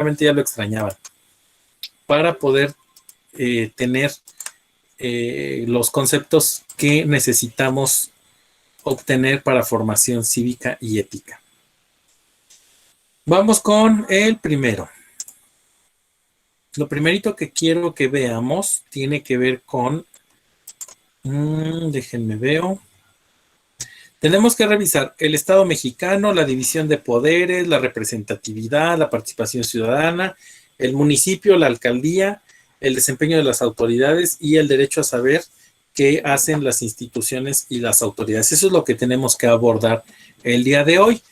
seguramente ya lo extrañaban, para poder tener los conceptos que necesitamos obtener para formación cívica y ética. Vamos con el primero. Lo primerito que quiero que veamos tiene que ver con, déjenme veo. Tenemos que revisar el Estado mexicano, la división de poderes, la representatividad, la participación ciudadana, el municipio, la alcaldía, el desempeño de las autoridades y el derecho a saber qué hacen las instituciones y las autoridades. Eso es lo que tenemos que abordar el día de hoy.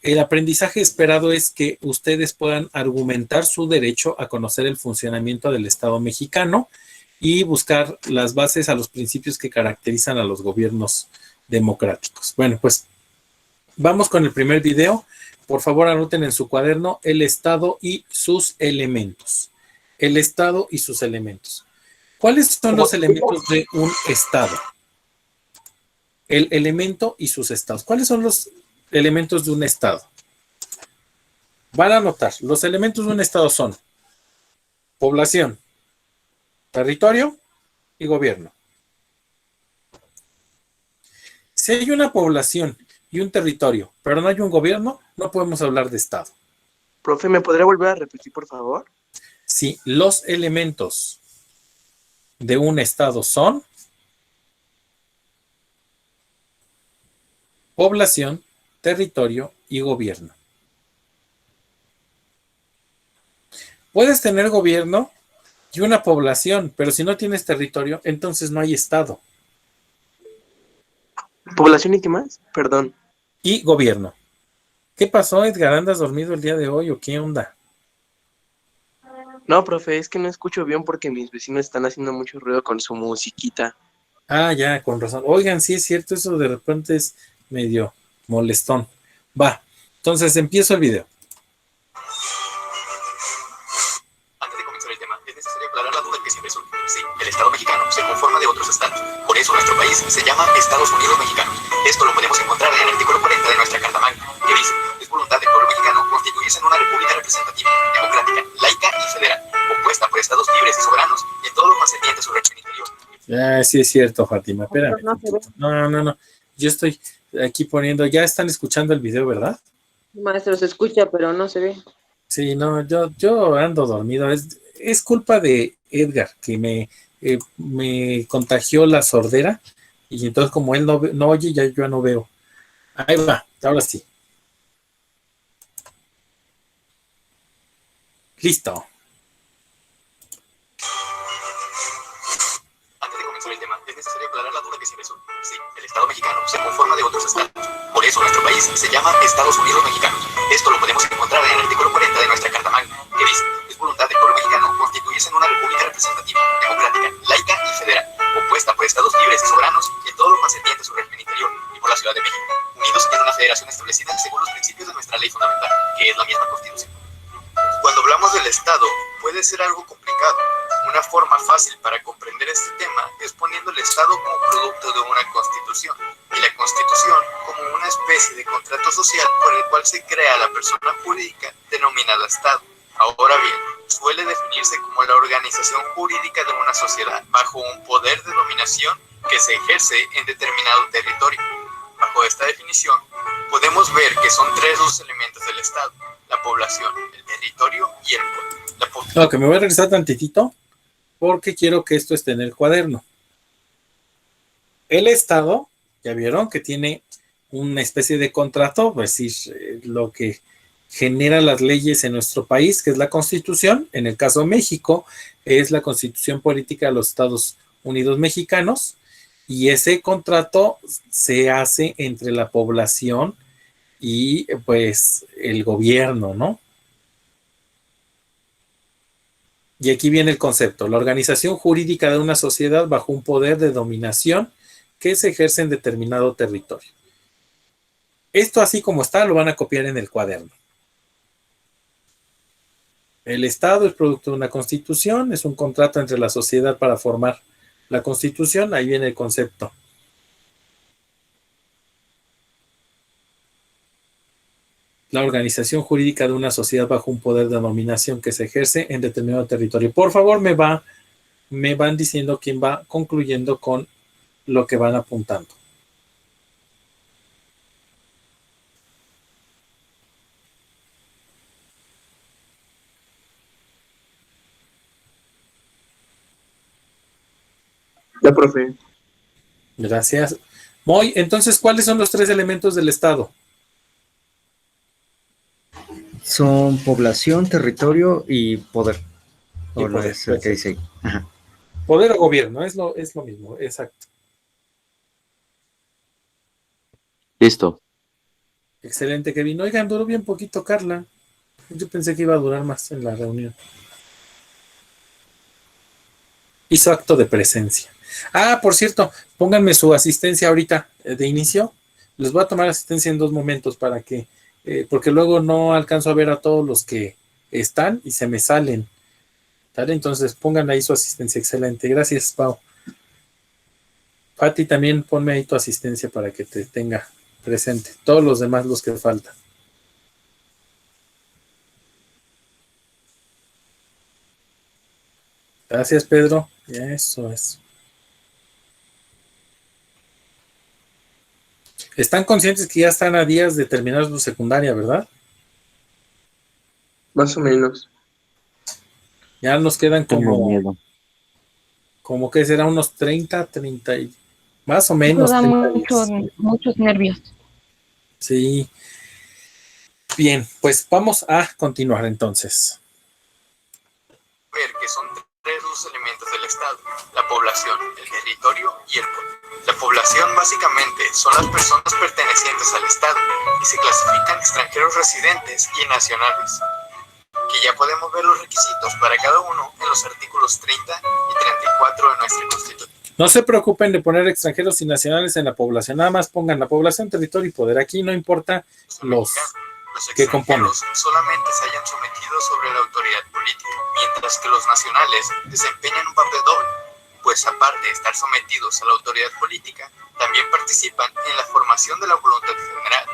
El aprendizaje esperado es que ustedes puedan argumentar su derecho a conocer el funcionamiento del Estado mexicano y buscar las bases a los principios que caracterizan a los gobiernos democráticos. Bueno, pues vamos con el primer video. Por favor, anoten en su cuaderno el Estado y sus elementos. El Estado y sus elementos. ¿Cuáles son los elementos de un Estado? El elemento y sus estados. ¿Cuáles son los elementos de un Estado? Van a anotar, los elementos de un Estado son población, territorio y gobierno. Si hay una población y un territorio, pero no hay un gobierno, no podemos hablar de Estado. Profe, ¿me podría volver a repetir, por favor? Sí, los elementos de un Estado son población, territorio y gobierno. Puedes tener gobierno y una población, pero si no tienes territorio, entonces no hay Estado. ¿Población y qué más? Perdón. Y gobierno. ¿Qué pasó, Edgar? ¿Andas dormido el día de hoy o qué onda? No, profe, es que no escucho bien porque mis vecinos están haciendo mucho ruido con su musiquita. Ah, ya, con razón. Oigan, sí es cierto, eso de repente es medio molestón. Va, entonces empiezo el video. Antes de comenzar el tema, es necesario aclarar la duda que siempre surge. Sí, el Estado mexicano se conforma de otros estados. Por eso nuestro país se llama Estados Unidos Mexicanos. Esto lo podemos encontrar en el artículo 40 de nuestra Carta Magna, que dice: es voluntad del pueblo mexicano constituirse en una república representativa, democrática, laica y federal, compuesta por estados libres y soberanos en todo lo concerniente a su régimen interior. Ah, sí es cierto, Fátima, espérame. No. Yo estoy aquí poniendo, ya están escuchando el video, ¿verdad? Maestro, se escucha, pero no se ve. Sí, no, yo ando dormido. Es culpa de Edgar, que me contagió la sordera, y entonces como él no oye, ya yo no veo. Ahí va, ahora sí. Listo. Antes de comenzar el tema, es necesario aclarar la duda que siempre surge. Sí, el Estado mexicano se conforma de otros estados. Por eso nuestro país se llama Estados Unidos Mexicanos. Esto lo podemos encontrar en el artículo 40 de nuestra Carta Magna, que dice: es voluntad del pueblo mexicano constituirse en una república representativa, democrática, laica y federal, compuesta por estados libres y soberanos en todo lo concerniente a su régimen interior y por la Ciudad de México, unidos en una federación establecida según los principios de nuestra ley fundamental, que es la misma Constitución. Cuando hablamos del Estado, puede ser algo complicado. Una forma fácil para comprender este tema es poniendo el Estado como producto de una constitución y la constitución como una especie de contrato social por el cual se crea la persona jurídica denominada Estado. Ahora bien, suele definirse como la organización jurídica de una sociedad bajo un poder de dominación que se ejerce en determinado territorio. Bajo esta definición, podemos ver que son tres los elementos del Estado: la población, el territorio y el pueblo. Ok, me voy a regresar tantitito porque quiero que esto esté en el cuaderno. El Estado, ya vieron que tiene una especie de contrato, es decir, lo que genera las leyes en nuestro país, que es la Constitución. En el caso de México, es la Constitución Política de los Estados Unidos Mexicanos, y ese contrato se hace entre la población y pues el gobierno, ¿no? Y aquí viene el concepto: la organización jurídica de una sociedad bajo un poder de dominación que se ejerce en determinado territorio. Esto, así como está, lo van a copiar en el cuaderno. El Estado es producto de una constitución, es un contrato entre la sociedad para formar la constitución. Ahí viene el concepto. la organización jurídica de una sociedad bajo un poder de dominación que se ejerce en determinado territorio. Por favor, me van diciendo quién va concluyendo con lo que van apuntando. Ya, profe. Gracias. Moy, entonces, ¿cuáles son los 3 elementos del Estado? Son población, territorio y poder. Y O no poder, es el que dice ahí. Ajá. Poder o gobierno, es lo mismo, exacto. Listo. Excelente, Kevin. Oigan, duró bien poquito, Carla. Yo pensé que iba a durar más en la reunión. Hizo acto de presencia. Ah, por cierto, pónganme su asistencia ahorita de inicio. Les voy a tomar asistencia en 2 momentos para que, porque luego no alcanzo a ver a todos los que están y se me salen. ¿Vale? Entonces pongan ahí su asistencia. Excelente. Gracias, Pau. Pati, también ponme ahí tu asistencia para que te tenga presente. Todos los demás, los que faltan. Gracias, Pedro. Eso es. Están conscientes que ya están a días de terminar su secundaria, ¿verdad? Más o menos. Ya nos quedan Tengo miedo. como que será unos 30 y más o menos. Eso da 30 días. muchos nervios. Sí. Bien, pues vamos a continuar entonces. Ver que son 3 los elementos del Estado: la población, el territorio y el poder. La población básicamente son las personas pertenecientes al Estado y se clasifican extranjeros residentes y nacionales, que ya podemos ver los requisitos para cada uno en los artículos 30 y 34 de nuestra Constitución. No se preocupen de poner extranjeros y nacionales en la población, nada más pongan la población, territorio y poder. Aquí no importa los que componen. Los extranjeros solamente se hayan sometido sobre la autoridad política, mientras que los nacionales desempeñan un papel doble, pues aparte de estar sometidos a la autoridad política, también participan en la formación de la voluntad general.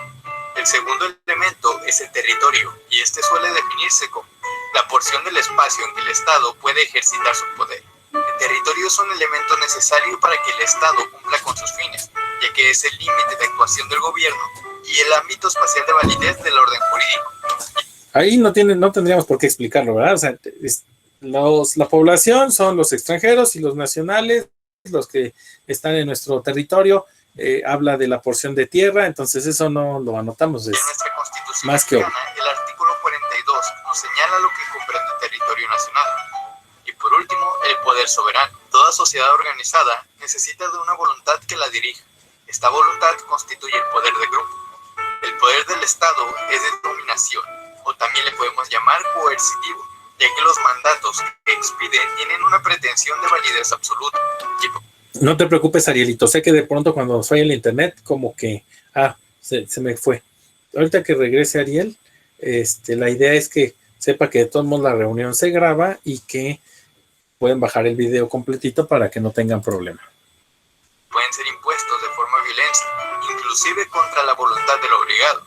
El segundo elemento es el territorio, y este suele definirse como la porción del espacio en que el Estado puede ejercitar su poder. El territorio es un elemento necesario para que el Estado cumpla con sus fines, ya que es el límite de actuación del gobierno y el ámbito espacial de validez del orden jurídico. Ahí no tendríamos por qué explicarlo, ¿verdad? O sea, la población son los extranjeros y los nacionales, los que están en nuestro territorio. Habla de la porción de tierra, entonces eso no lo anotamos. En nuestra Constitución más que obvio. mexicana, el artículo 42 nos señala lo que comprende el territorio nacional. Y por último, el poder soberano. Toda sociedad organizada necesita de una voluntad que la dirija. Esta voluntad constituye el poder de grupo. El poder del Estado es de dominación, o también le podemos llamar coercitivo, ya que los mandatos que expiden tienen una pretensión de validez absoluta. No te preocupes, Arielito. Sé que de pronto cuando falla el internet, como que, se me fue. Ahorita que regrese Ariel, la idea es que sepa que de todos modos la reunión se graba y que pueden bajar el video completito para que no tengan problema. Pueden ser impuestos de forma violenta, inclusive contra la voluntad del obligado.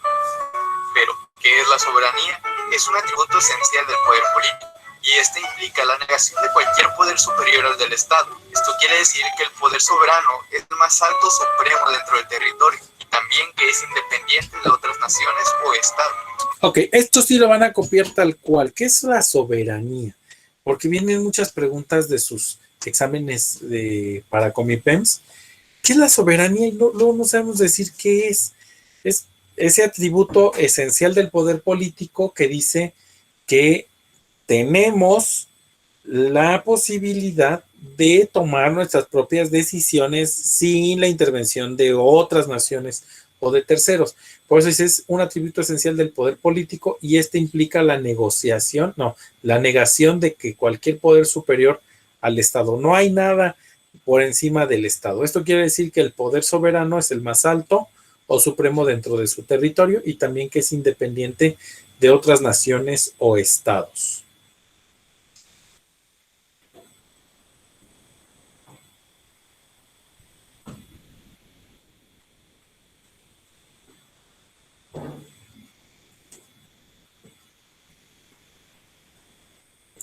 Pero, ¿qué es la soberanía? Es un atributo esencial del poder político, y este implica la negación de cualquier poder superior al del Estado. Esto quiere decir que el poder soberano es el más alto supremo dentro del territorio, y también que es independiente de otras naciones o estados. Ok, esto sí lo van a copiar tal cual. ¿Qué es la soberanía? Porque vienen muchas preguntas de sus exámenes para Comipems. ¿Qué es la soberanía? Y luego no sabemos decir qué es. Es ese atributo esencial del poder político que dice que tenemos la posibilidad de tomar nuestras propias decisiones sin la intervención de otras naciones o de terceros. Por eso es un atributo esencial del poder político y este implica la negación de que cualquier poder superior al Estado. No hay nada por encima del Estado. Esto quiere decir que el poder soberano es el más alto o supremo dentro de su territorio y también que es independiente de otras naciones o estados.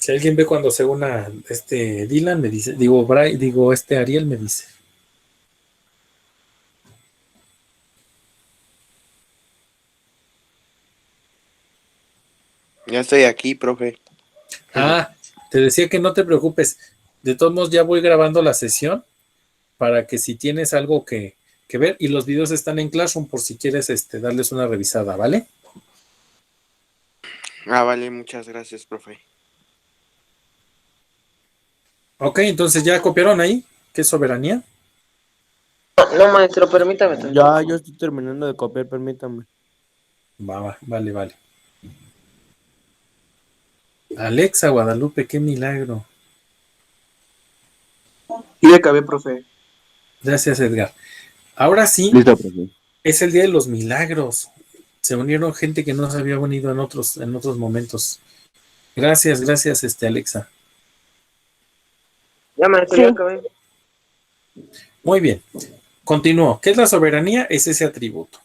Si alguien ve cuando se una Dylan, me dice, Ariel me dice. Ya estoy aquí, profe. Ah, te decía que no te preocupes. De todos modos, ya voy grabando la sesión para que si tienes algo que ver, y los videos están en Classroom por si quieres darles una revisada, ¿vale? Ah, vale, muchas gracias, profe. Ok, entonces ya copiaron ahí. ¿Qué es soberanía? No, maestro, permítame. Ya, yo estoy terminando de copiar, permítame. Vale. Alexa Guadalupe, qué milagro. Y acabé, profe. Gracias, Edgar. Ahora sí, Listo, profe. es el día de los milagros. Se unieron gente que no se había unido en otros momentos. Gracias, Alexa. Ya, maestro, ya acabé. Muy bien. Continúo. ¿Qué es la soberanía? Es ese atributo.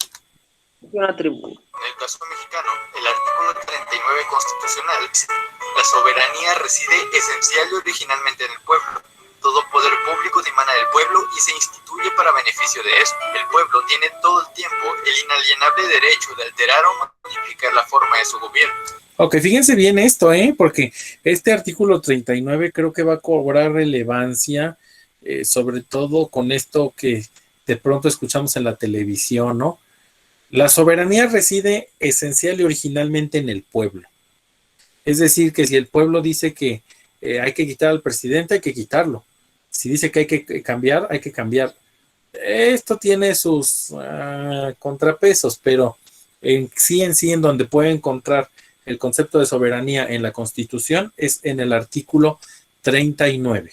Es un atributo. En el caso mexicano, el artículo 39 constitucional dice: la soberanía reside esencial y originalmente en el pueblo. Todo poder público dimana del pueblo y se instituye para beneficio de esto. El pueblo tiene todo el tiempo el inalienable derecho de alterar o modificar la forma de su gobierno. Ok, fíjense bien esto, porque este artículo 39 creo que va a cobrar relevancia, sobre todo con esto que de pronto escuchamos en la televisión, ¿no? La soberanía reside esencial y originalmente en el pueblo. Es decir, que si el pueblo dice que hay que quitar al presidente, hay que quitarlo. Si dice que hay que cambiar, hay que cambiar. Esto tiene sus contrapesos, pero en sí, en donde puede encontrar el concepto de soberanía en la Constitución es en el artículo 39.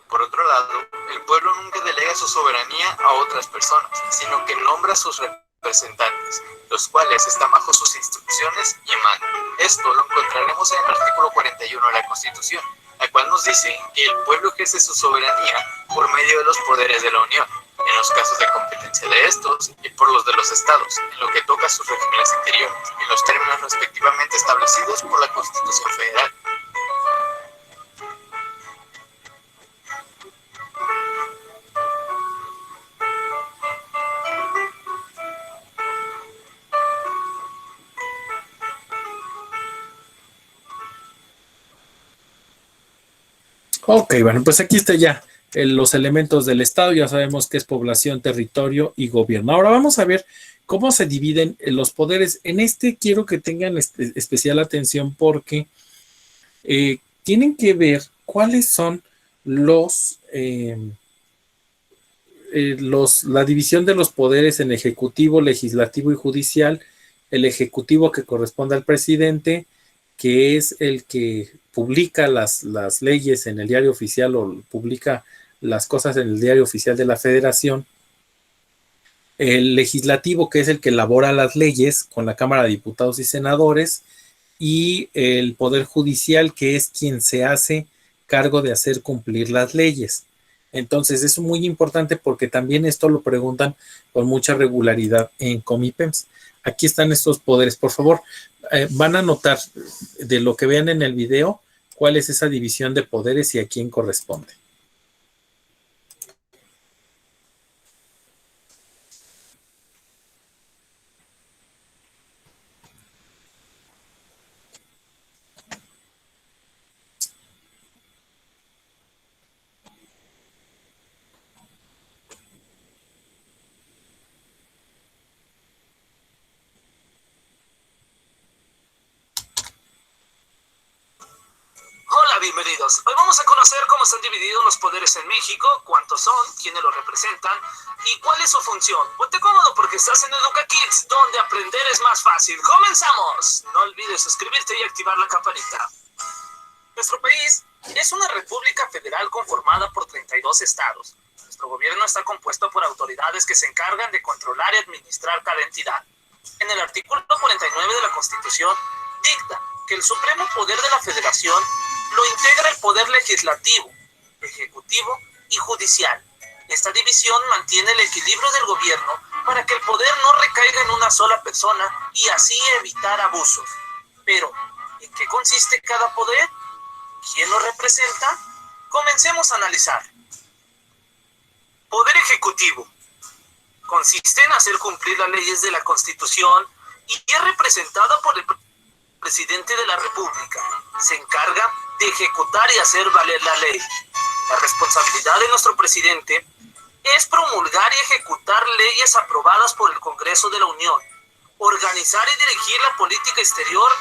Por otro lado, el pueblo nunca delega su soberanía a otras personas, sino que nombra a sus representantes, los cuales están bajo sus instrucciones y mandan. Esto lo encontraremos en el artículo 41 de la Constitución, la cual nos dice que el pueblo ejerce su soberanía por medio de los poderes de la Unión, en los casos de competencia de estos y por los de los estados, en lo que toca a sus regímenes interiores, en los términos respectivamente establecidos por la Constitución Federal. Ok, bueno, pues aquí está ya los elementos del Estado. Ya sabemos que es población, territorio y gobierno. Ahora vamos a ver cómo se dividen los poderes. En quiero que tengan especial atención porque tienen que ver cuáles son la división de los poderes en ejecutivo, legislativo y judicial. El ejecutivo que corresponde al presidente, que es el que publica las leyes en el diario oficial o publica las cosas en el diario oficial de la Federación. El legislativo, que es el que elabora las leyes con la Cámara de Diputados y Senadores, y el Poder Judicial, que es quien se hace cargo de hacer cumplir las leyes. Entonces, es muy importante porque también esto lo preguntan con mucha regularidad en Comipems. Aquí están estos poderes. Por favor, van a notar de lo que vean en el video cuál es esa división de poderes y a quién corresponde. Hola, bienvenidos. Hoy vamos a conocer cómo están divididos los poderes en México, cuántos son, quiénes los representan y cuál es su función. Ponte cómodo porque estás en Educa Kids, donde aprender es más fácil. ¡Comenzamos! No olvides suscribirte y activar la campanita. Nuestro país es una república federal conformada por 32 estados. Nuestro gobierno está compuesto por autoridades que se encargan de controlar y administrar cada entidad. En el artículo 49 de la Constitución dicta que el supremo poder de la Federación lo integra el poder legislativo, ejecutivo y judicial. Esta división mantiene el equilibrio del gobierno para que el poder no recaiga en una sola persona y así evitar abusos. Pero, ¿en qué consiste cada poder? ¿Quién lo representa? Comencemos a analizar. Poder ejecutivo. Consiste en hacer cumplir las leyes de la Constitución y es representada por el presidente de la República. Se encarga de ejecutar y hacer valer la ley. La responsabilidad de nuestro presidente es promulgar y ejecutar leyes aprobadas por el Congreso de la Unión, organizar y dirigir la política exterior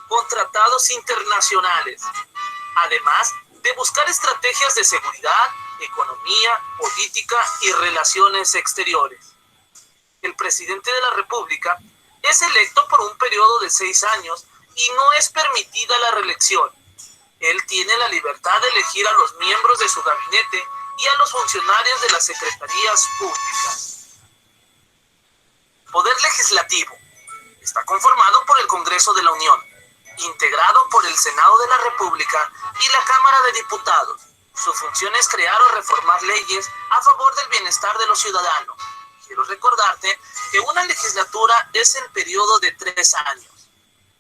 con tratados internacionales, además de buscar estrategias de seguridad, economía, política y relaciones exteriores. El presidente de la República es electo por un periodo de 6 años y no es permitida la reelección. Él tiene la libertad de elegir a los miembros de su gabinete y a los funcionarios de las secretarías públicas. Poder legislativo. Está conformado por el Congreso de la Unión, integrado por el Senado de la República y la Cámara de Diputados. Su función es crear o reformar leyes a favor del bienestar de los ciudadanos. Quiero recordarte que una legislatura es el periodo de 3 años.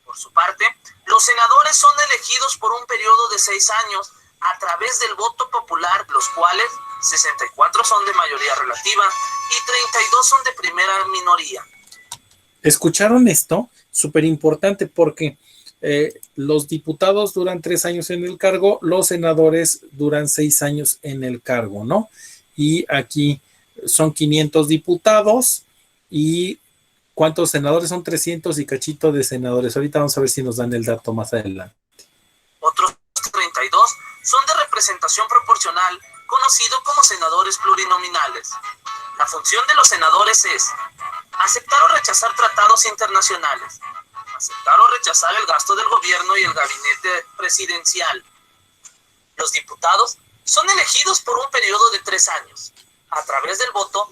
Por su parte, los senadores son elegidos por un periodo de 6 años a través del voto popular, los cuales 64 son de mayoría relativa y 32 son de primera minoría. ¿Escucharon esto? Súper importante porque los diputados duran 3 años en el cargo, los senadores duran 6 años en el cargo, ¿no? Y aquí son 500 diputados y ¿cuántos senadores? Son 300 y cachito de senadores. Ahorita vamos a ver si nos dan el dato más adelante. Otros 32 son de representación proporcional, conocido como senadores plurinominales. La función de los senadores es aceptar o rechazar tratados internacionales, aceptar o rechazar el gasto del gobierno y el gabinete presidencial. Los diputados son elegidos por un periodo de 3 años. A través del voto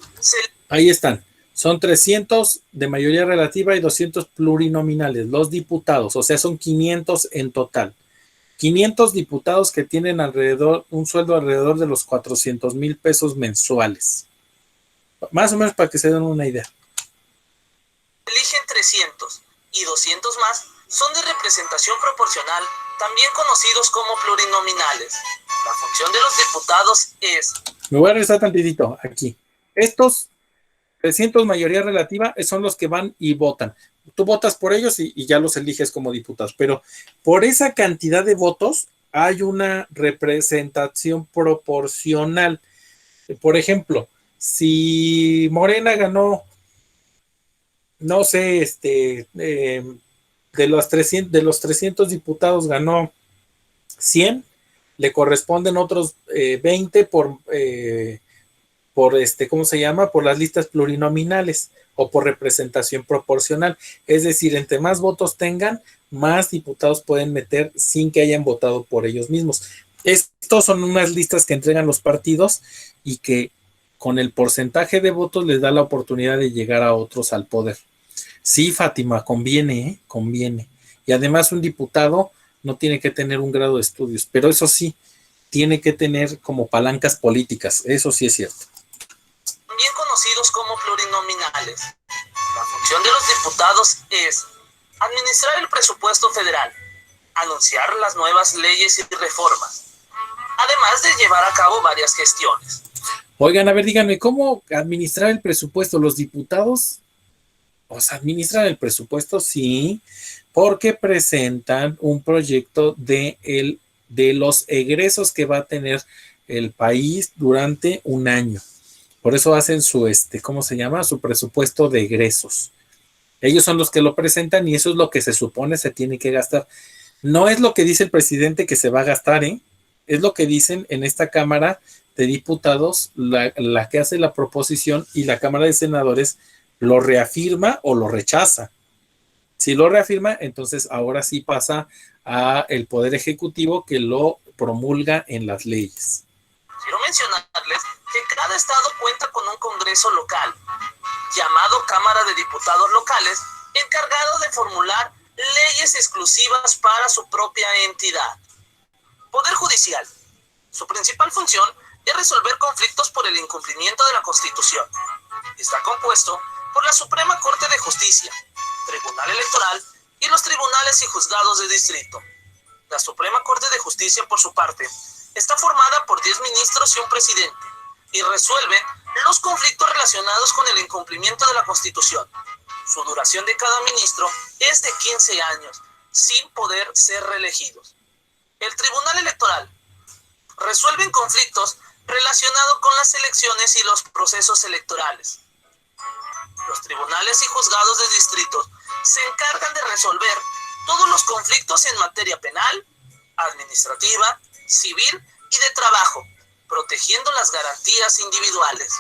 Ahí están. Son 300 de mayoría relativa y 200 plurinominales, los diputados, o sea, son 500 en total. 500 diputados que tienen un sueldo alrededor de los 400,000 pesos mensuales. Más o menos para que se den una idea. eligen 300 y 200 más son de representación proporcional, también conocidos como plurinominales. La función de los diputados es... Me voy a regresar tantitito aquí. Estos 300 mayoría relativa son los que van y votan. Tú votas por ellos y ya los eliges como diputados, pero por esa cantidad de votos hay una representación proporcional. Por ejemplo, si Morena ganó, no sé, de los 300 diputados ganó 100, le corresponden otros 20 por ¿cómo se llama? Por las listas plurinominales o por representación proporcional. Es decir, entre más votos tengan, más diputados pueden meter sin que hayan votado por ellos mismos. Estos son unas listas que entregan los partidos y que con el porcentaje de votos les da la oportunidad de llegar a otros al poder. Sí, Fátima, conviene, conviene. Y además un diputado no tiene que tener un grado de estudios, pero eso sí, tiene que tener como palancas políticas. Eso sí es cierto. También conocidos como plurinominales. La función de los diputados es administrar el presupuesto federal, anunciar las nuevas leyes y reformas, además de llevar a cabo varias gestiones. Oigan, a ver, díganme, ¿cómo administrar el presupuesto? ¿Los diputados administran el presupuesto? Sí, porque presentan un proyecto de los egresos que va a tener el país durante un año. Por eso hacen su, ¿cómo se llama? Su presupuesto de egresos. Ellos son los que lo presentan y eso es lo que se supone se tiene que gastar. No es lo que dice el presidente que se va a gastar, es lo que dicen en esta Cámara de Diputados, la que hace la proposición, y la Cámara de Senadores lo reafirma o lo rechaza. Si lo reafirma, entonces ahora sí pasa a el Poder Ejecutivo que lo promulga en las leyes. Quiero mencionarles que cada estado cuenta con un congreso local, llamado Cámara de Diputados Locales, encargado de formular leyes exclusivas para su propia entidad. Poder Judicial. Su principal función es resolver conflictos por el incumplimiento de la Constitución. Está compuesto por la Suprema Corte de Justicia, Tribunal Electoral y y los tribunales y juzgados de distrito. La Suprema Corte de Justicia, por su parte, está formada por 10 ministros y un presidente, y resuelve los conflictos relacionados con el incumplimiento de la Constitución. Su duración de cada ministro es de 15 años, sin poder ser reelegidos. El Tribunal Electoral resuelve conflictos relacionados con las elecciones y los procesos electorales. Los tribunales y juzgados de distrito se encargan de resolver todos los conflictos en materia penal, administrativa, civil y de trabajo, protegiendo las garantías individuales.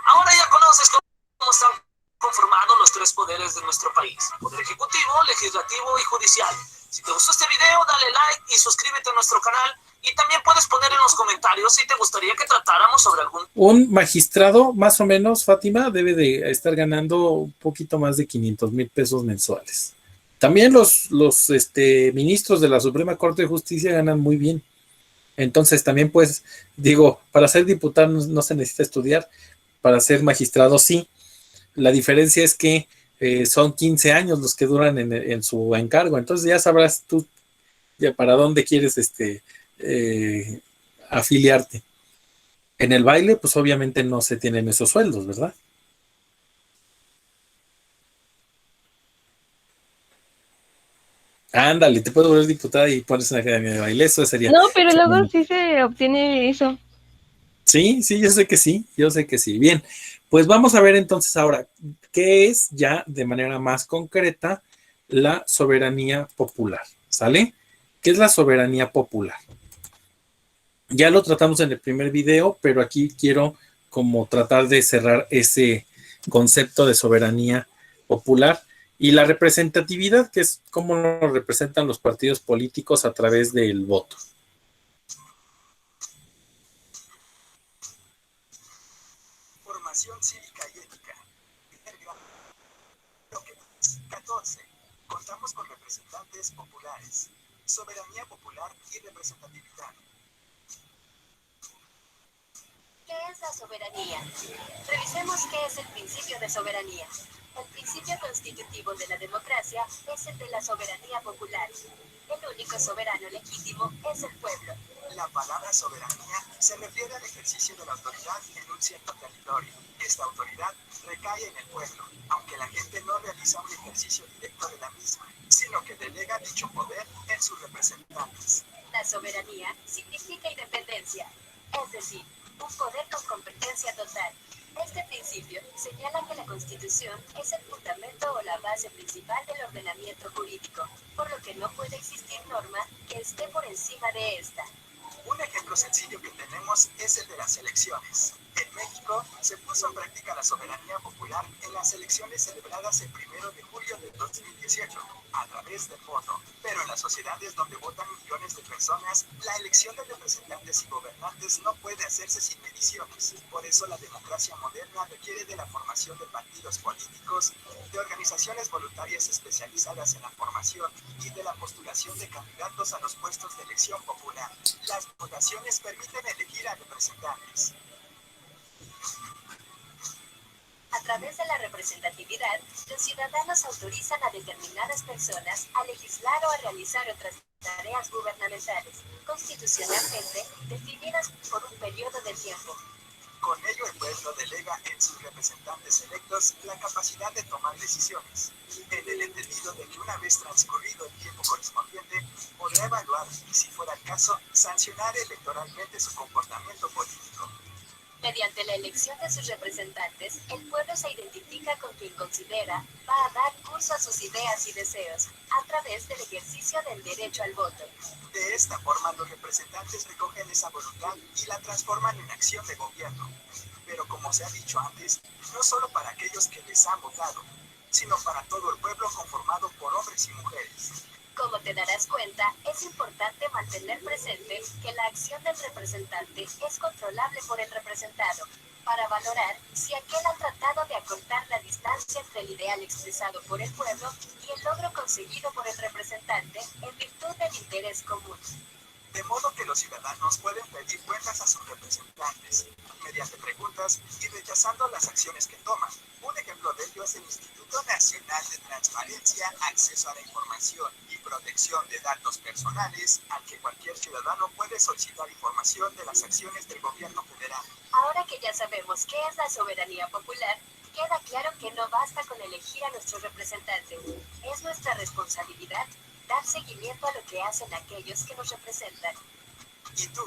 Ahora ya conoces cómo están conformados los 3 poderes de nuestro país: poder ejecutivo, legislativo y judicial. Si te gustó este video, dale like y suscríbete a nuestro canal. Y también puedes poner en los comentarios si te gustaría que tratáramos sobre algún... Un magistrado, más o menos, Fátima, debe de estar ganando un poquito más de 500,000 pesos mensuales. También los ministros de la Suprema Corte de Justicia ganan muy bien. Entonces también, pues, digo, para ser diputado no se necesita estudiar, para ser magistrado sí. La diferencia es que son 15 años los que duran en su encargo. Entonces ya sabrás tú ya para dónde quieres afiliarte. En el baile, pues obviamente no se tienen esos sueldos, ¿verdad? Ándale, te puedo volver diputada y pones una academia de baile, eso sería... No, pero luego sí se obtiene eso. Sí, yo sé que sí, Bien, pues vamos a ver entonces ahora qué es ya de manera más concreta la soberanía popular, ¿sale? ¿Qué es la soberanía popular? Ya lo tratamos en el primer video, pero aquí quiero como tratar de cerrar ese concepto de soberanía popular y la representatividad, que es cómo lo representan los partidos políticos a través del voto. Formación cívica y ética. Primer grado. 14. Contamos con representantes populares. Soberanía popular y representatividad. ¿Qué es la soberanía? Revisemos qué es el principio de soberanía. El principio constitutivo de la democracia es el de la soberanía popular. El único soberano legítimo es el pueblo. La palabra soberanía se refiere al ejercicio de la autoridad en un cierto territorio. Esta autoridad recae en el pueblo, aunque la gente no realiza un ejercicio directo de la misma, sino que delega dicho poder en sus representantes. La soberanía significa independencia, es decir, un poder con competencia total. Este principio señala que la Constitución es el fundamento o la base principal del ordenamiento jurídico, por lo que no puede existir norma que esté por encima de esta. Un ejemplo sencillo que tenemos es el de las elecciones. En México se puso en práctica la soberanía popular en las elecciones celebradas el 1 de julio de 2018, a través del voto. Pero en las sociedades donde votan millones de personas, la elección de representantes y gobernantes no puede hacerse sin mediciones. Por eso la democracia moderna requiere de la formación de partidos políticos, de organizaciones voluntarias especializadas en la formación y de la postulación de candidatos a los puestos de elección popular. Las votaciones permiten elegir a representantes. A través de la representatividad, los ciudadanos autorizan a determinadas personas a legislar o a realizar otras tareas gubernamentales, constitucionalmente definidas por un periodo de tiempo. Con ello el pueblo delega en sus representantes electos la capacidad de tomar decisiones, en el entendido de que una vez transcurrido el tiempo correspondiente, podrá evaluar y, si fuera el caso, sancionar electoralmente su comportamiento político. Mediante la elección de sus representantes, el pueblo se identifica con quien considera va a dar curso a sus ideas y deseos, a través del ejercicio del derecho al voto. De esta forma, los representantes recogen esa voluntad y la transforman en acción de gobierno. Pero como se ha dicho antes, no solo para aquellos que les han votado, sino para todo el pueblo conformado por hombres y mujeres. Como te darás cuenta, es importante mantener presente que la acción del representante es controlable por el representado, para valorar si aquel ha tratado de acortar la distancia entre el ideal expresado por el pueblo y el logro conseguido por el representante en virtud del interés común. de modo que los ciudadanos pueden pedir cuentas a sus representantes mediante preguntas y rechazando las acciones que toman. Un ejemplo de ello es el Instituto Nacional de Transparencia, Acceso a la Información y Protección de Datos Personales, al que cualquier ciudadano puede solicitar información de las acciones del gobierno federal. Ahora que ya sabemos qué es la soberanía popular, queda claro que no basta con elegir a nuestros representantes. Es nuestra responsabilidad dar seguimiento a lo que hacen aquellos que nos representan. ¿Y tú?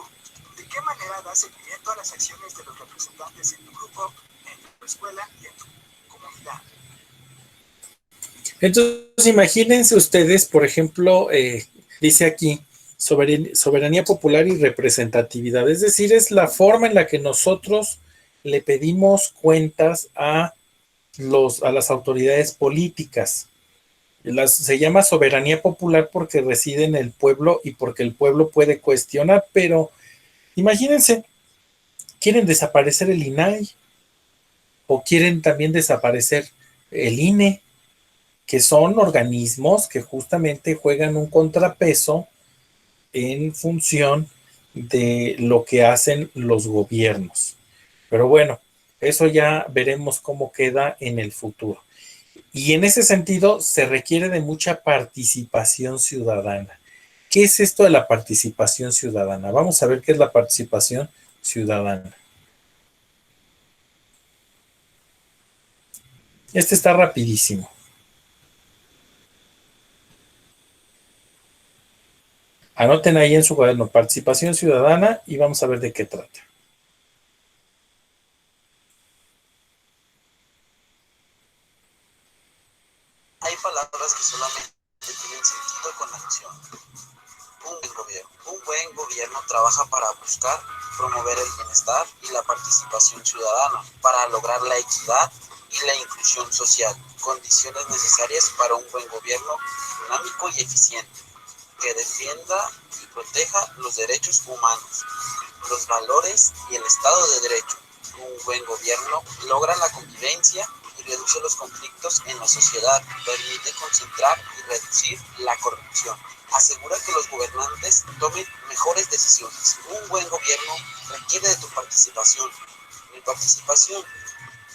¿De qué manera das seguimiento a las acciones de los representantes en tu grupo, en tu escuela y en tu comunidad? Entonces, imagínense ustedes, por ejemplo, dice aquí, soberanía popular y representatividad, es decir, es la forma en la que nosotros le pedimos cuentas a las autoridades políticas. Se llama soberanía popular porque reside en el pueblo y porque el pueblo puede cuestionar, pero imagínense, quieren desaparecer el INAI o quieren también desaparecer el INE, que son organismos que justamente juegan un contrapeso en función de lo que hacen los gobiernos. Pero bueno, eso ya veremos cómo queda en el futuro. Y en ese sentido se requiere de mucha participación ciudadana. ¿Qué es esto de la participación ciudadana? Vamos a ver qué es la participación ciudadana. Este está rapidísimo. Anoten ahí en su cuaderno, participación ciudadana, y vamos a ver de qué trata. Hay palabras que solamente tienen sentido con la acción. Un buen gobierno. Un buen gobierno trabaja para buscar, promover el bienestar y la participación ciudadana, para lograr la equidad y la inclusión social, condiciones necesarias para un buen gobierno dinámico y eficiente, que defienda y proteja los derechos humanos, los valores y el Estado de Derecho. Un buen gobierno logra la convivencia y reduce los conflictos en la sociedad, permite concentrar y reducir la corrupción, asegura que los gobernantes tomen mejores decisiones. Un buen gobierno requiere de tu participación. Mi participación,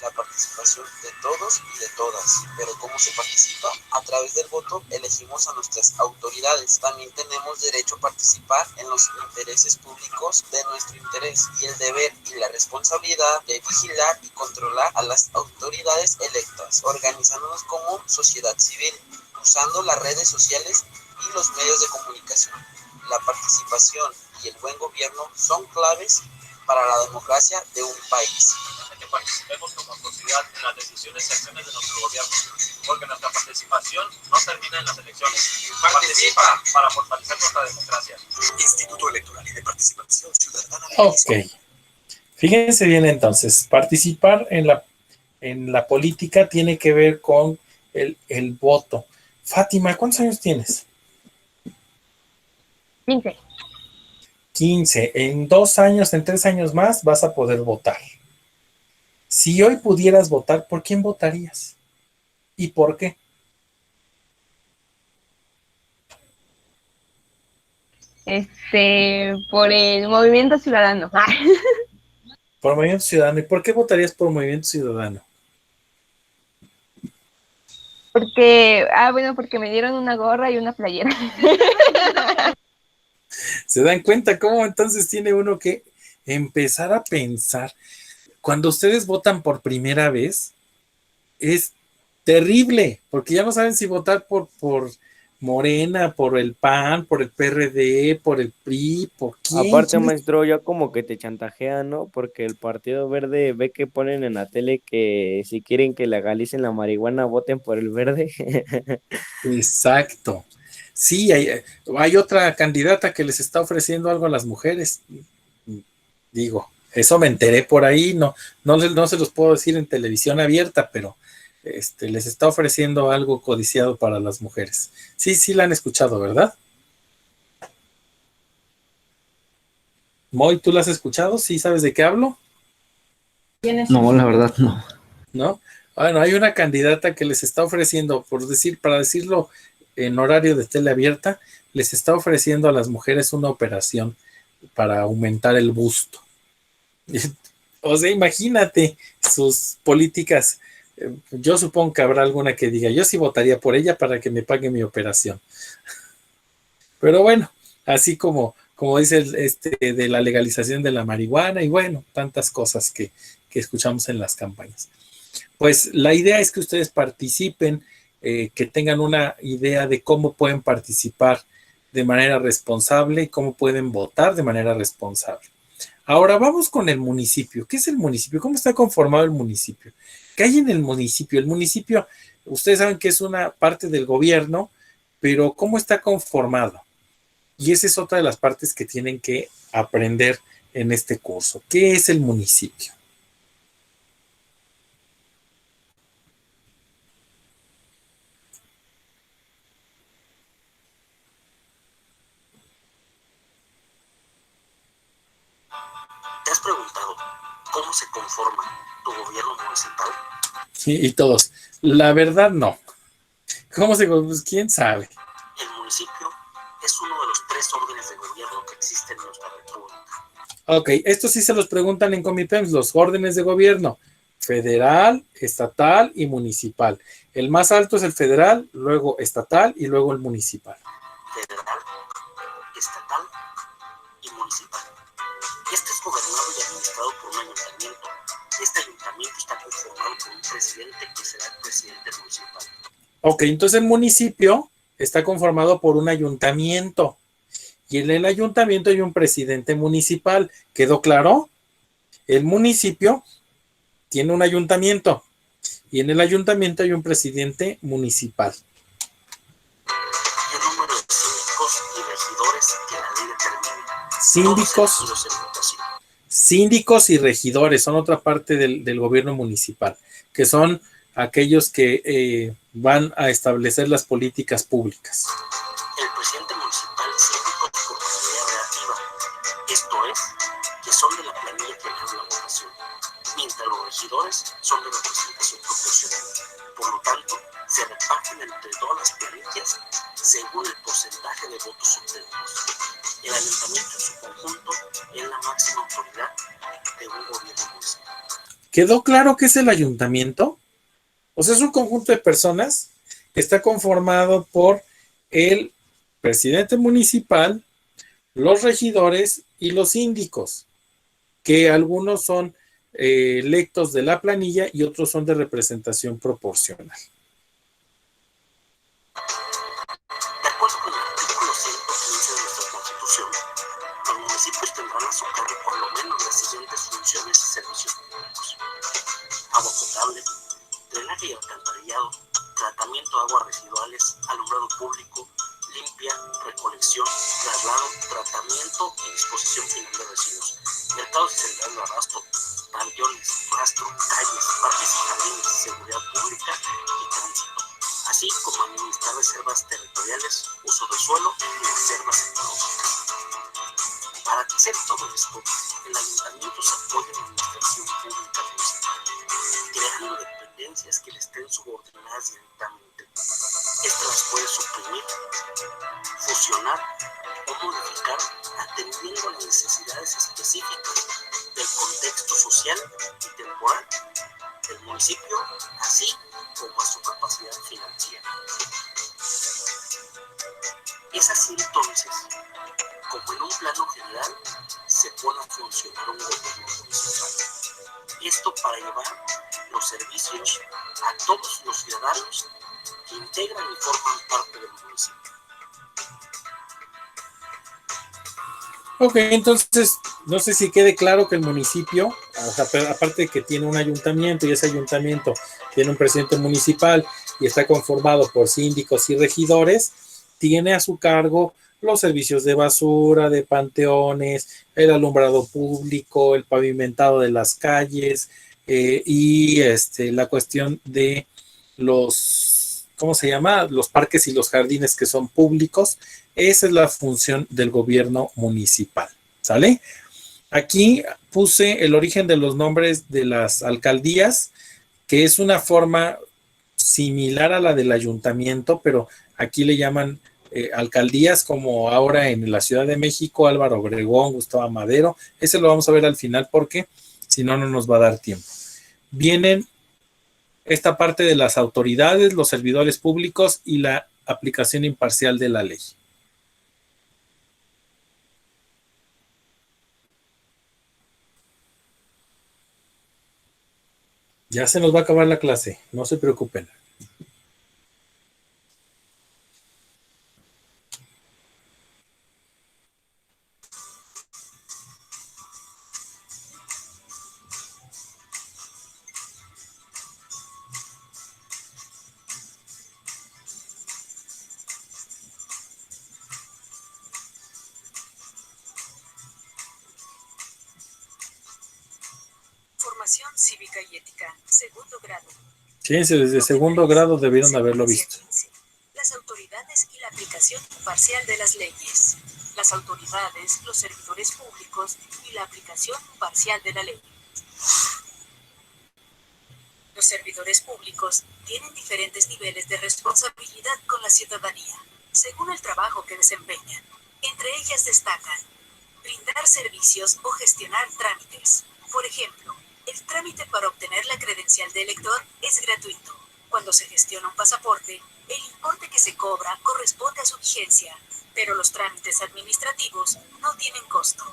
la participación de todos y de todas. Pero ¿cómo se participa? A través del voto elegimos a nuestras autoridades. También tenemos derecho a participar en los intereses públicos de nuestro interés y el deber y la responsabilidad de vigilar y controlar a las autoridades electas, organizándonos como sociedad civil, usando las redes sociales y los medios de comunicación. La participación y el buen gobierno son claves para la democracia de un país. Que participemos como sociedad en las decisiones y acciones de nuestro gobierno, porque nuestra participación no termina en las elecciones. Participa para fortalecer nuestra democracia. Instituto Electoral y de Participación Ciudadana. Ok. Fíjense bien entonces, participar en la política tiene que ver con el voto. Fátima, ¿cuántos años tienes? 15. 15. En 2 años, en 3 años más vas a poder votar. Si hoy pudieras votar, ¿por quién votarías? ¿Y por qué? Por el Movimiento Ciudadano. Por Movimiento Ciudadano. ¿Y por qué votarías por Movimiento Ciudadano? Porque me dieron una gorra y una playera. ¿Se dan cuenta cómo entonces tiene uno que empezar a pensar? Cuando ustedes votan por primera vez, es terrible, porque ya no saben si votar por Morena, por el PAN, por el PRD, por el PRI, por quién. Aparte, maestro, ya como que te chantajean, ¿no? Porque el Partido Verde ve que ponen en la tele que si quieren que legalicen la marihuana, voten por el verde. Exacto. Sí, hay otra candidata que les está ofreciendo algo a las mujeres. Digo, eso me enteré por ahí, no se los puedo decir en televisión abierta, pero les está ofreciendo algo codiciado para las mujeres. Sí la han escuchado, ¿verdad? Moy, ¿tú la has escuchado? ¿Sí sabes de qué hablo? No, la verdad no. ¿No? Bueno, hay una candidata que les está ofreciendo, para decirlo en horario de tele abierta, les está ofreciendo a las mujeres una operación para aumentar el busto. O sea, imagínate sus políticas. Yo supongo que habrá alguna que diga, yo sí votaría por ella para que me pague mi operación. Pero bueno, así como dice de la legalización de la marihuana y bueno, tantas cosas que escuchamos en las campañas. Pues la idea es que ustedes participen, que tengan una idea de cómo pueden participar de manera responsable y cómo pueden votar de manera responsable. Ahora vamos con el municipio. ¿Qué es el municipio? ¿Cómo está conformado el municipio? ¿Qué hay en el municipio? El municipio, ustedes saben que es una parte del gobierno, pero ¿cómo está conformado? Y esa es otra de las partes que tienen que aprender en este curso. ¿Qué es el municipio? ¿Te has preguntado cómo se conforma tu gobierno municipal? Sí, y todos. La verdad, no. ¿Cómo se conforma? Pues, ¿quién sabe? El municipio es uno de los 3 órdenes de gobierno que existen en nuestra república. Ok, esto sí se los preguntan en Comipems, los órdenes de gobierno, federal, estatal y municipal. El más alto es el federal, luego estatal y luego el municipal. Federal, estatal y municipal. Este es gobernado y administrado por un ayuntamiento. Este ayuntamiento está conformado por un presidente que será el presidente municipal. Ok, entonces el municipio está conformado por un ayuntamiento. Y en el ayuntamiento hay un presidente municipal. ¿Quedó claro? El municipio tiene un ayuntamiento. Y en el ayuntamiento hay un presidente municipal. Y el número de síndicos y regidores que la ley determina. Síndicos y regidores son otra parte del gobierno municipal, que son aquellos que van a establecer las políticas públicas. El presidente municipal y síndicos por mayoría relativa, esto es, que son de la planilla que elige la votación, mientras los regidores son de representación proporcional. Por lo tanto, se reparten entre todas las planillas según el porcentaje de votos obtenidos. El ayuntamiento en su conjunto es la máxima autoridad de un gobierno municipal. ¿Quedó claro qué es el ayuntamiento? O sea, es un conjunto de personas que está conformado por el presidente municipal, los regidores y los síndicos, que algunos son electos de la planilla y otros son de representación proporcional. De acuerdo con el artículo 115 de nuestra Constitución, los municipios tendrán a su cargo por lo menos las siguientes funciones y servicios públicos: agua potable, drenaje y alcantarillado, tratamiento de aguas residuales, alumbrado público, limpia, recolección, traslado, tratamiento y disposición final de residuos, mercados y centrales de abasto, panteones, rastro, calles, parques y jardines, seguridad pública y tránsito, así como administrar reservas territoriales, uso de suelo y reservas ecológicas. Para hacer todo esto, el ayuntamiento se apoya en la administración pública municipal, creando dependencias que le estén subordinadas directamente. Estas las puede suprimir, fusionar o modificar atendiendo a las necesidades específicas del contexto social y temporal del municipio, así como a su capacidad financiera. Es así entonces como en un plano general se pone a funcionar un gobierno municipal. Esto para llevar los servicios a todos los ciudadanos que integran y forman parte del municipio. Ok, entonces, no sé si quede claro que el municipio, o sea, aparte de que tiene un ayuntamiento y ese ayuntamiento tiene un presidente municipal y está conformado por síndicos y regidores, tiene a su cargo los servicios de basura, de panteones, el alumbrado público, el pavimentado de las calles y la cuestión de los, ¿cómo se llama? Los parques y los jardines que son públicos. Esa es la función del gobierno municipal, ¿sale? Aquí puse el origen de los nombres de las alcaldías, que es una forma similar a la del ayuntamiento, pero aquí le llaman alcaldías, como ahora en la Ciudad de México, Álvaro Obregón, Gustavo Madero. Ese lo vamos a ver al final porque si no, no nos va a dar tiempo. Vienen esta parte de las autoridades, los servidores públicos y la aplicación imparcial de la ley. Ya se nos va a acabar la clase, no se preocupen. Formación cívica y ética, segundo grado. Fíjense, desde segundo grado debieron haberlo visto. Las autoridades y la aplicación imparcial de las leyes. Las autoridades, los servidores públicos y la aplicación imparcial de la ley. Los servidores públicos tienen diferentes niveles de responsabilidad con la ciudadanía, según el trabajo que desempeñan. Entre ellas destacan brindar servicios o gestionar trámites. Por ejemplo, el trámite para obtener la credencial de elector es gratuito. Cuando se gestiona un pasaporte, el importe que se cobra corresponde a su vigencia, pero los trámites administrativos no tienen costo.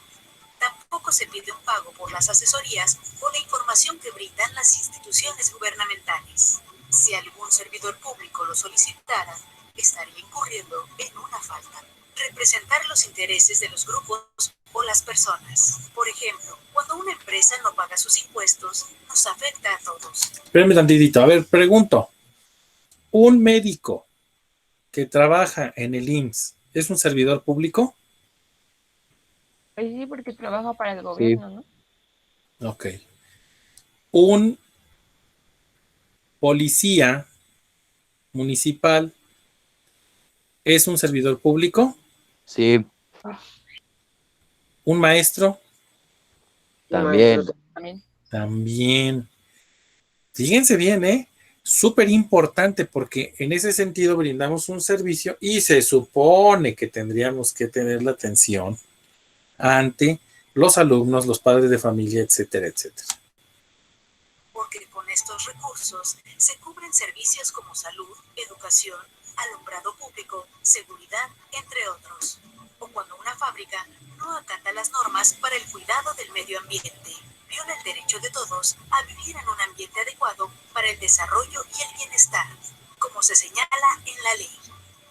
Tampoco se pide un pago por las asesorías o la información que brindan las instituciones gubernamentales. Si algún servidor público lo solicitara, estaría incurriendo en una falta. Representar los intereses de los grupos o las personas. Por ejemplo, cuando una empresa no paga sus impuestos, nos afecta a todos. Espérenme tantitito, a ver, pregunto. ¿Un médico que trabaja en el IMSS es un servidor público? Pues sí, porque trabaja para el gobierno, ¿no? Ok. ¿Un policía municipal es un servidor público? Sí, ¿Un maestro? también. También. Fíjense bien, ¿eh? Súper importante porque en ese sentido brindamos un servicio y se supone que tendríamos que tener la atención ante los alumnos, los padres de familia, etcétera, etcétera. Porque con estos recursos se cubren servicios como salud, educación, alumbrado público, seguridad, entre otros. O cuando una fábrica no acata las normas para el cuidado del medio ambiente, viola el derecho de todos a vivir en un ambiente adecuado para el desarrollo y el bienestar, como se señala en la ley.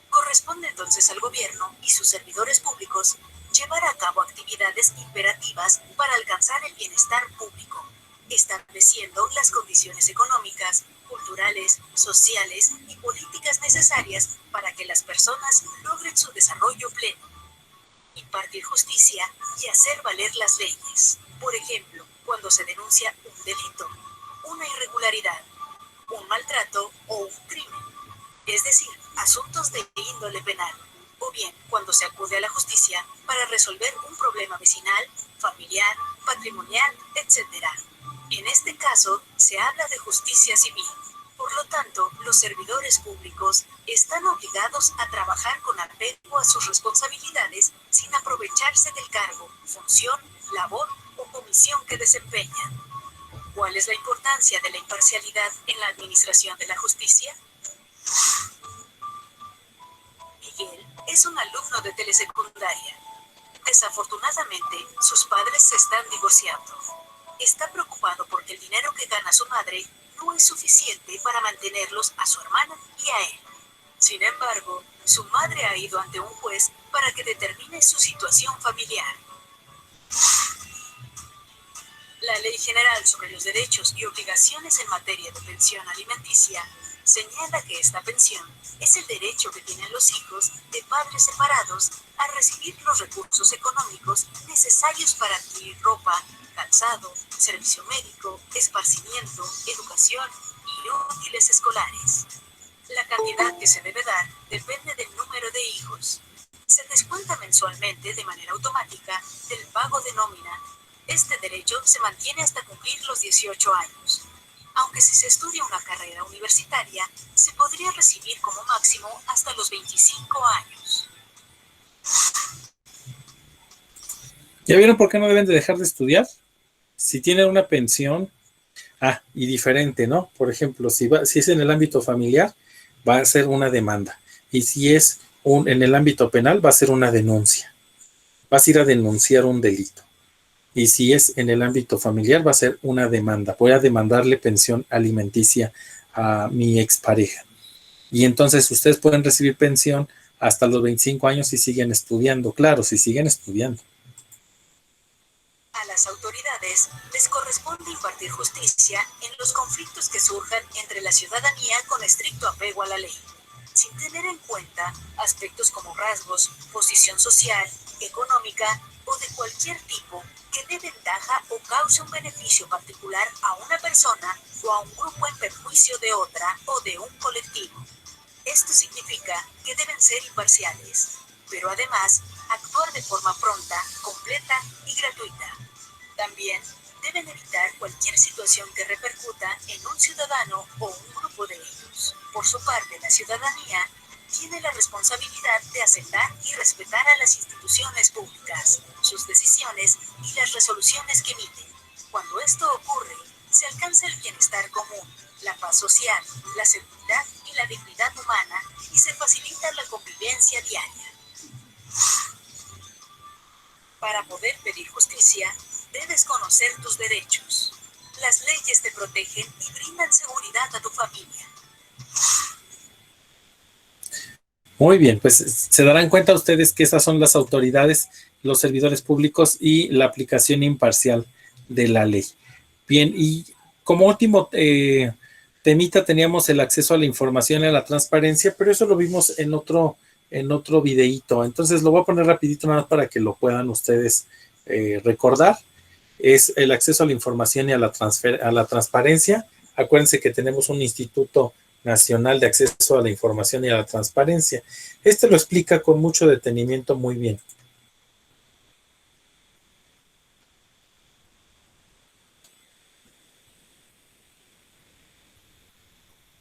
Corresponde entonces al gobierno y sus servidores públicos llevar a cabo actividades imperativas para alcanzar el bienestar público, estableciendo las condiciones económicas, culturales, sociales y políticas necesarias para que las personas logren su desarrollo pleno. Impartir justicia y hacer valer las leyes. Por ejemplo, cuando se denuncia un delito, una irregularidad, un maltrato o un crimen, es decir, asuntos de índole penal, o bien cuando se acude a la justicia para resolver un problema vecinal, familiar, patrimonial, etc. En este caso, se habla de justicia civil. Por lo tanto, los servidores públicos están obligados a trabajar con apego a sus responsabilidades sin aprovecharse del cargo, función, labor o comisión que desempeñan. ¿Cuál es la importancia de la imparcialidad en la administración de la justicia? Miguel es un alumno de telesecundaria. Desafortunadamente, sus padres se están divorciando. Está preocupado porque el dinero que gana su madre no es suficiente para mantenerlos a su hermana y a él. Sin embargo, su madre ha ido ante un juez para que determine su situación familiar. La Ley General sobre los Derechos y Obligaciones en materia de pensión alimenticia señala que esta pensión es el derecho que tienen los hijos de padres separados a recibir los recursos económicos necesarios para adquirir ropa, calzado, servicio médico, esparcimiento, educación y útiles escolares. La cantidad que se debe dar depende del número de hijos. Se descuenta mensualmente de manera automática del pago de nómina. Este derecho se mantiene hasta cumplir los 18 años. Aunque aunque si se estudia una carrera universitaria, se podría recibir como máximo hasta los 25 años. ¿Ya vieron por qué no deben de dejar de estudiar? Si tienen una pensión, y diferente, ¿no? Por ejemplo, si es en el ámbito familiar, va a ser una demanda. Y si es en el ámbito penal, va a ser una denuncia. Vas a ir a denunciar un delito. Y si es en el ámbito familiar, va a ser una demanda. Voy a demandarle pensión alimenticia a mi expareja. Y entonces ustedes pueden recibir pensión hasta los 25 años si siguen estudiando. Claro, si siguen estudiando. A las autoridades les corresponde impartir justicia en los conflictos que surjan entre la ciudadanía con estricto apego a la ley, sin tener en cuenta aspectos como rasgos, posición social, económica o de cualquier tipo que dé ventaja o cause un beneficio particular a una persona o a un grupo en perjuicio de otra o de un colectivo. Esto significa que deben ser imparciales, pero además actuar de forma pronta, completa y gratuita. También deben evitar cualquier situación que repercuta en un ciudadano o un grupo de ellos. Por su parte, la ciudadanía tiene la responsabilidad de aceptar y respetar a las instituciones públicas, sus decisiones y las resoluciones que emiten. Cuando esto ocurre, se alcanza el bienestar común, la paz social, la seguridad y la dignidad humana y se facilita la convivencia diaria. Para poder pedir justicia, debes conocer tus derechos. Las leyes te protegen y brindan seguridad a tu familia. Muy bien, pues se darán cuenta ustedes que esas son las autoridades, los servidores públicos y la aplicación imparcial de la ley. Bien, y como último temita teníamos el acceso a la información y a la transparencia, pero eso lo vimos en otro videíto. Entonces lo voy a poner rapidito nada más para que lo puedan ustedes recordar. Es el acceso a la información y a la transparencia. Acuérdense que tenemos un Instituto Nacional de Acceso a la Información y a la Transparencia. Este lo explica con mucho detenimiento muy bien.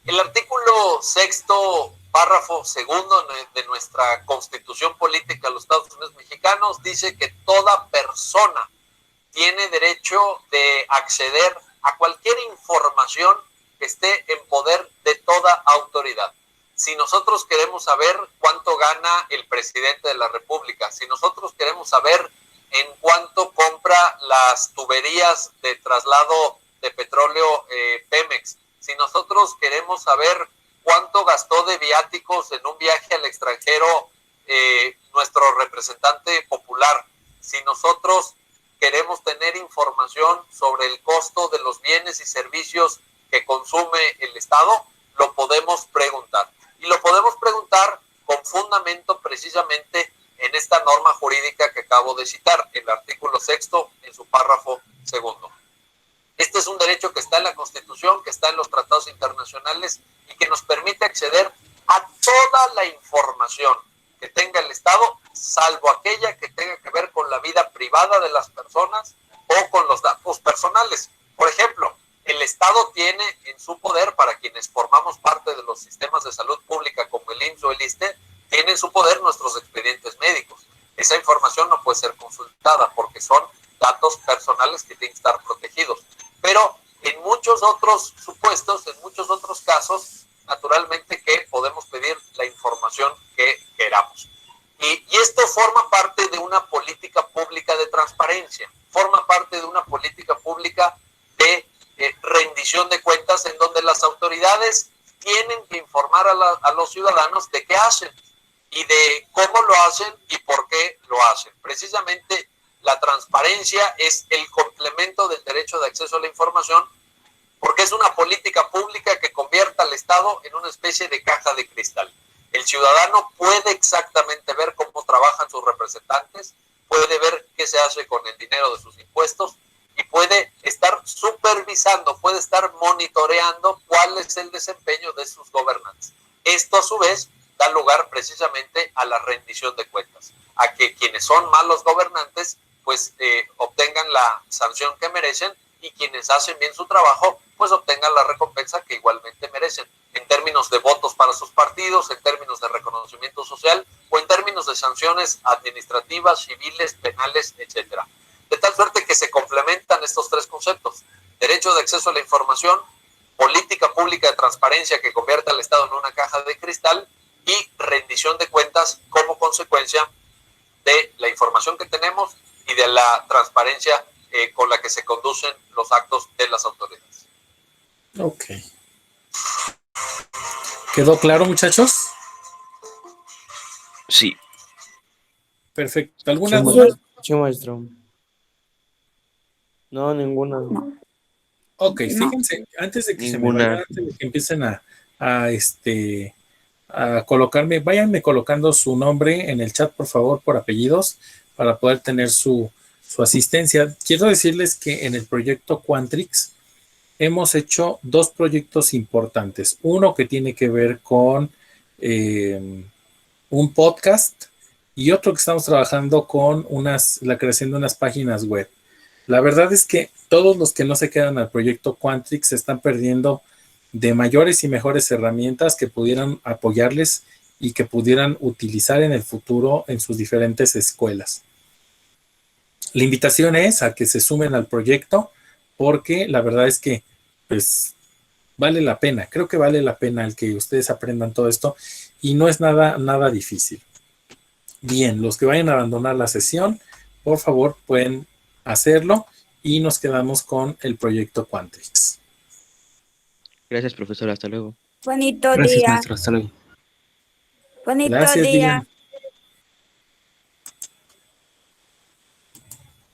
El artículo 6º, párrafo 2 de nuestra Constitución Política de los Estados Unidos Mexicanos dice que toda persona tiene derecho de acceder a cualquier información que esté en poder de toda autoridad. Si nosotros queremos saber cuánto gana el presidente de la República, si nosotros queremos saber en cuánto compra las tuberías de traslado de petróleo Pemex, si nosotros queremos saber cuánto gastó de viáticos en un viaje al extranjero nuestro representante popular, si nosotros queremos tener información sobre el costo de los bienes y servicios que consume el Estado, lo podemos preguntar. Y lo podemos preguntar con fundamento precisamente en esta norma jurídica que acabo de citar, el artículo 6º en su párrafo 2. Este es un derecho que está en la Constitución, que está en los tratados internacionales y que nos permite acceder a toda la información que tenga el Estado, salvo aquella que tenga que ver con la vida privada de las personas o con los datos personales. Por ejemplo, el Estado tiene en su poder, para quienes formamos parte de los sistemas de salud pública como el IMSS o el ISSSTE, tiene en su poder nuestros expedientes médicos. Esa información no puede ser consultada porque son datos personales que tienen que estar protegidos. Pero en muchos otros supuestos, en muchos otros casos, naturalmente que podemos pedir la información que queramos. Y esto forma parte de una política pública de transparencia, forma parte de una política pública de rendición de cuentas en donde las autoridades tienen que informar a los ciudadanos de qué hacen y de cómo lo hacen y por qué lo hacen. Precisamente la transparencia es el complemento del derecho de acceso a la información, porque es una política pública que convierta al Estado en una especie de caja de cristal. El ciudadano puede exactamente ver cómo trabajan sus representantes, puede ver qué se hace con el dinero de sus impuestos y puede estar supervisando, puede estar monitoreando cuál es el desempeño de sus gobernantes. Esto a su vez da lugar precisamente a la rendición de cuentas, a que quienes son malos gobernantes pues obtengan la sanción que merecen y quienes hacen bien su trabajo pues obtengan la recompensa que igualmente merecen, en términos de votos para sus partidos, en términos de reconocimiento social o en términos de sanciones administrativas, civiles, penales, etcétera. De tal suerte que se complementan estos tres conceptos: derecho de acceso a la información, política pública de transparencia que convierta al Estado en una caja de cristal y rendición de cuentas como consecuencia de la información que tenemos y de la transparencia con la que se conducen los actos de las autoridades. Ok. ¿Quedó claro, muchachos? Sí. Perfecto. ¿Alguna Sí, duda? sí, maestro. No, ninguna. Ok, fíjense, antes de que se me Ninguna. vayan, antes de que empiecen a colocarme, váyanme colocando su nombre en el chat, por favor, por apellidos, para poder tener su asistencia. Quiero decirles que en el proyecto Quantrix hemos hecho dos proyectos importantes. Uno que tiene que ver con un podcast y otro que estamos trabajando con la creación de unas páginas web. La verdad es que todos los que no se quedan al proyecto Quantrix se están perdiendo de mayores y mejores herramientas que pudieran apoyarles y que pudieran utilizar en el futuro en sus diferentes escuelas. La invitación es a que se sumen al proyecto porque la verdad es que pues vale la pena, creo que vale la pena el que ustedes aprendan todo esto y no es nada difícil. Bien, los que vayan a abandonar la sesión, por favor pueden hacerlo y nos quedamos con el proyecto Quantrix. Gracias, profesor. Hasta luego. Bonito Gracias, día. maestro. Hasta luego. Bonito Gracias, día. Dylan.